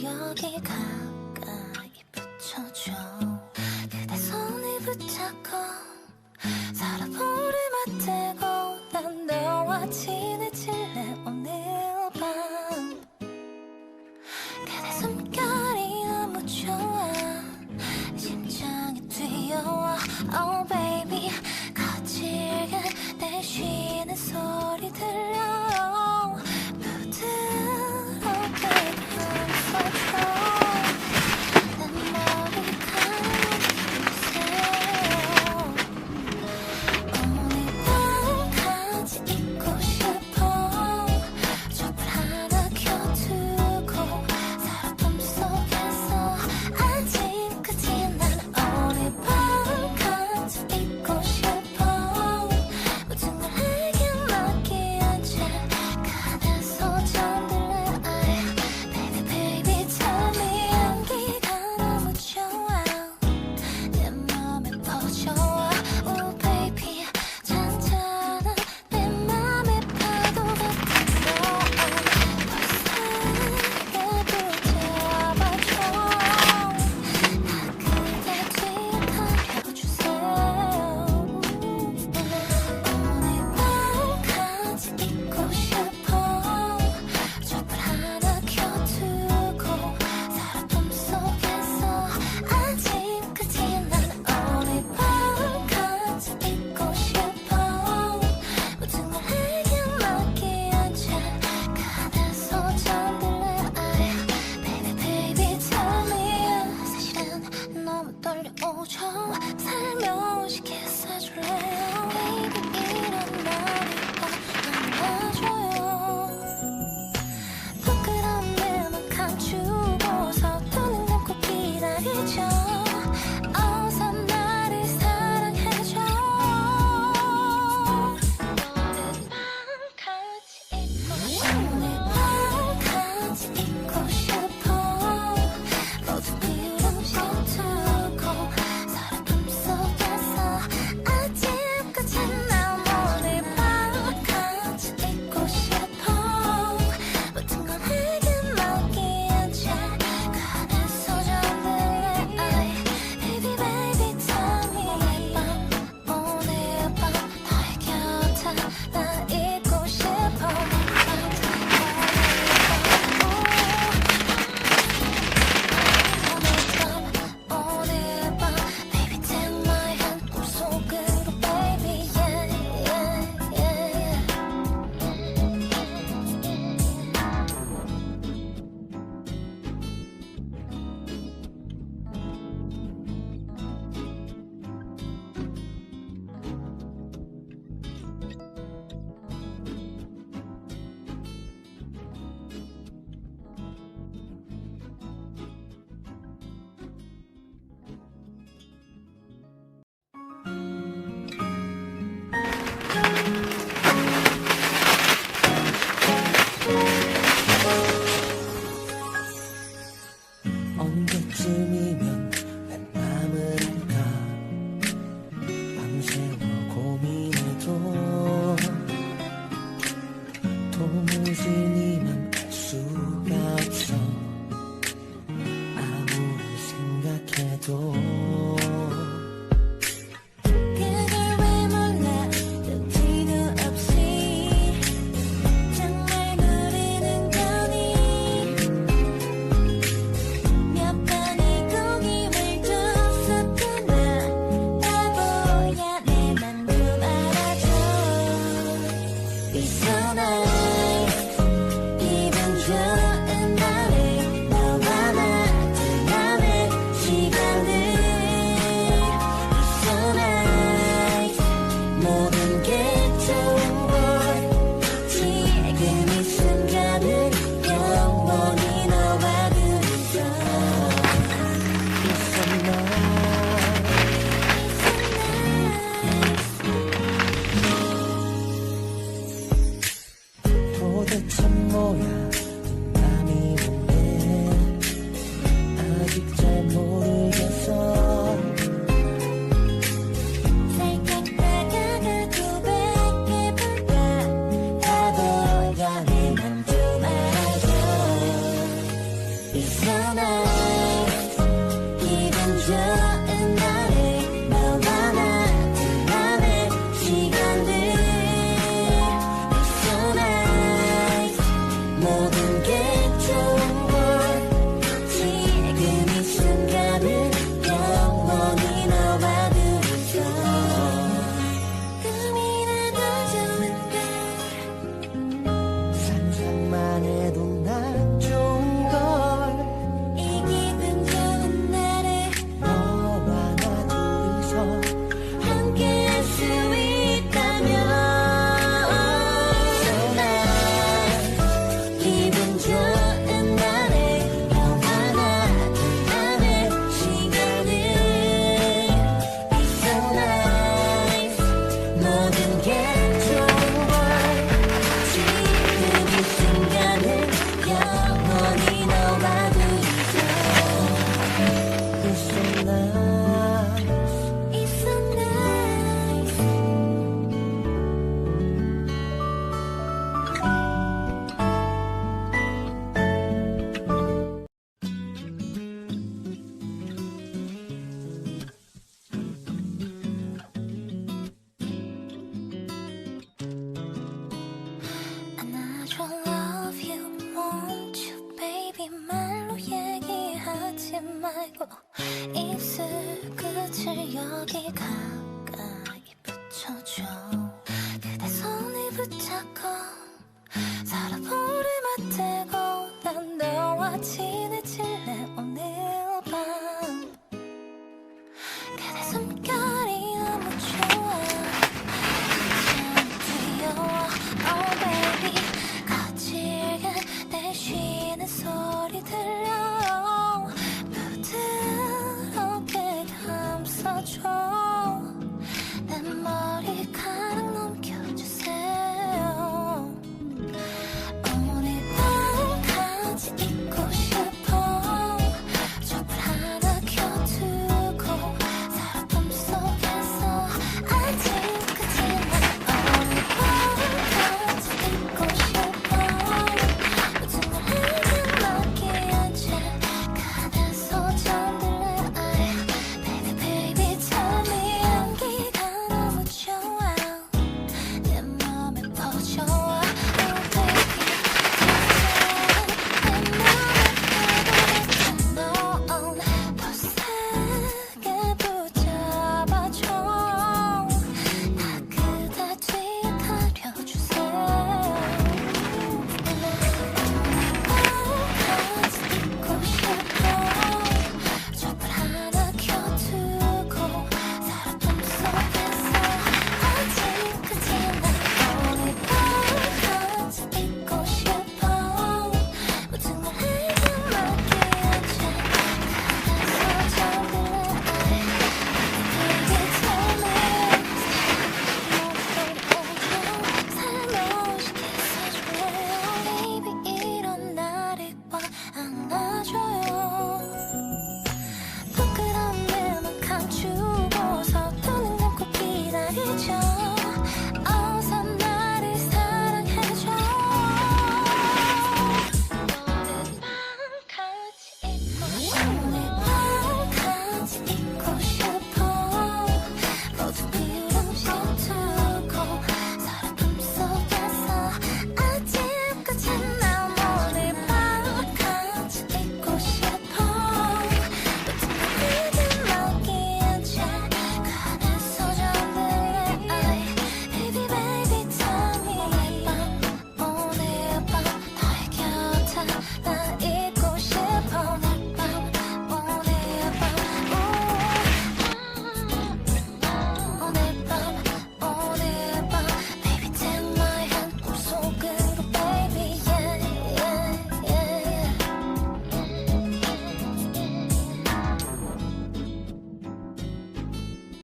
여기 가까이 붙여줘. 그대 손을 붙잡고 서로 볼을 맞대고 난 너와 친해질래 오늘 밤. 그대 숨결이 너무 좋아 심장이 뛰어와. Oh baby 거칠게 내 쉬는 소리 들려. 부드럽게 감싸줘. 내 머리 감싸주세요. 오늘 밤 같이 있고 싶어. 촛불 하나 켜두고 서로 꿈속에서 아직까지 난 오늘 밤 같이 있고 싶어. 모든 걸 내게 맡기는 채 가다서 잠들래. Baby baby tell me. 향기가 너무 좋아 내 맘에 퍼져와. Oh baby 잔잔한 내 맘의 파도 같았어. 벌써 붙잡아줘. 나 그대 뒤에 가려주세요. 오늘 밤 같이 있고 싶어. 촛불 하나 켜두고 서로 꿈속에서 아직까지 난 오늘 밤 같이 있고 싶어. 모든 걸 내게 맡기는 채 가다서 잠들래. Baby baby tell me. 사실은 너무 떨려오죠. 살며시 키스해줄래요. Baby 이런 말이 안아줘요. 부끄러운 내 맘 감추고서 눈을 감고 기다리죠. 어서 나를 사랑해줘. 오늘 밤 같이 있고 싶어. 모두 필요 없이 두고 서로 꿈속에서 아직까지 난 오늘 밤 같이 있고 싶어. 모든 걸 내게 맡기는 채 가다서 잠들래. Baby baby tell me. 오늘 밤 너의 곁에 나 있고 싶어. 오늘 밤 baby take my hand 물속으로 baby yeah yeah yeah. 언제쯤이면 내 맘을 알까. 밤새워 고민해도 도무지 네 맘 알 수가 없어. 아무리 생각해도 그걸 왜 몰라 눈티도 없이 정말 모르는 거니. 몇 번의 고기를 줬었구나. 바보야 내 맘 좀 알아줘. It's so nice. 기분 좋은 밤에 너와 나 둘만의 시간을 so nice 기분 좋은 날에 너와 나 둘만의 시간들 It's so nice 모든 게 좋은 걸 지금 이 순간을 영원히 너와 둘이서 꿈이라도 좋은 걸 상상만 해도 난 좋은 걸 이 기분 좋은 날에 너와 나 둘이서 함께 할 수 있다면 So nice 기분 좋은 날에 너와 나 둘만의 시간을 It's so nice 모든 게 좋은 걸 지금 이 순간을 영원히 너와 둘이서 It's so nice It's so nice 안아줘 love you want you baby 말로 얘기하지 말고 입술 끝을 여기 가